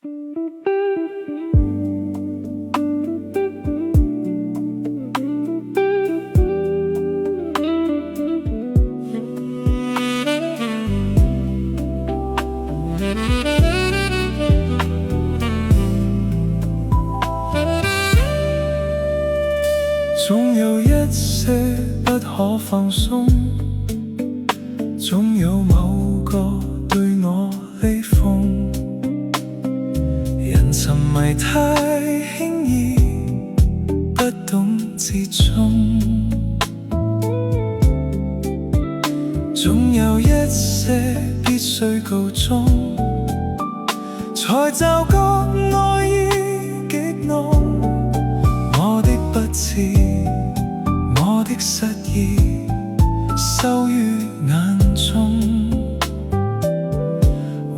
總有一些不可放鬆，總有某個對我離諷。人沉迷太輕易，不懂自重。總有一些必須告終，才驟覺愛意極濃。我的不智，我的失意，收於眼中，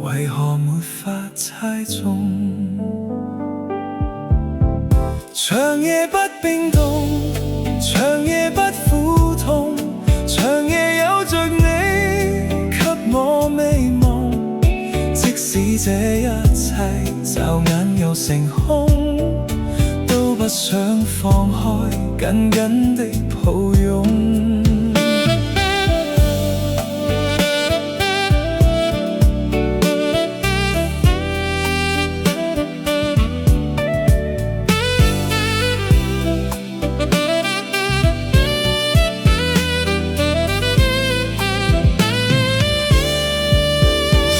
為何沒法猜中？長夜不冰凍，長夜不苦痛，長夜有着你給我美夢。即使這一切驟眼又成空，都不想放開，緊緊的抱擁。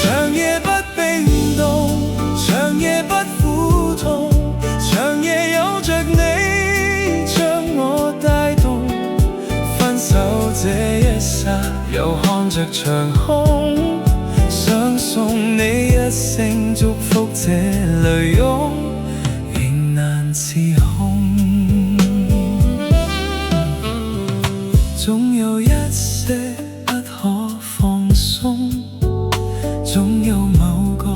長夜不冰凍，長夜不苦痛，長夜有着你將我帶動。分手這一剎，又看着長空，想送你一聲祝福，這淚湧仍難自控。總有一些不可放鬆，總有某個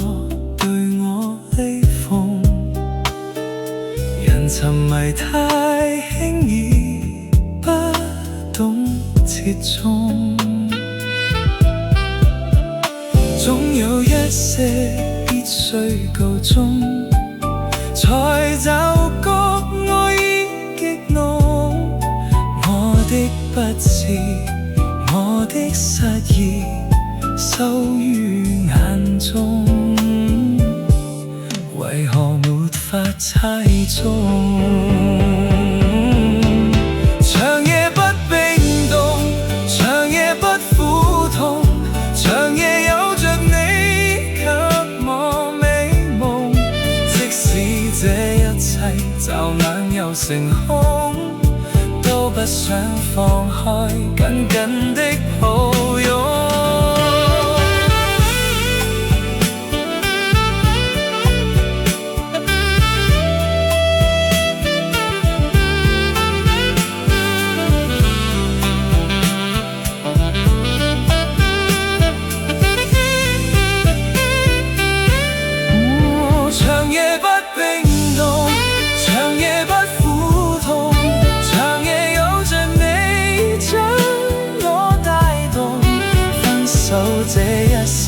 對我離諷。人沉迷太輕易，不懂切中。總有一些必須告終，才驟覺愛意極濃。我的不智，我的失意，收於眼中，為何沒法猜中？長夜不冰凍，長夜不苦痛，長夜有着你給我美夢。即使這一切驟眼又成空，都不想放開，緊緊的抱擁。長夜不冰凍，長夜不苦痛，長夜有着你將我帶動。分手這一剎，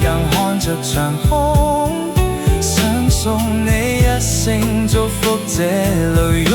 仍看着長空，想送你一聲祝福，這淚湧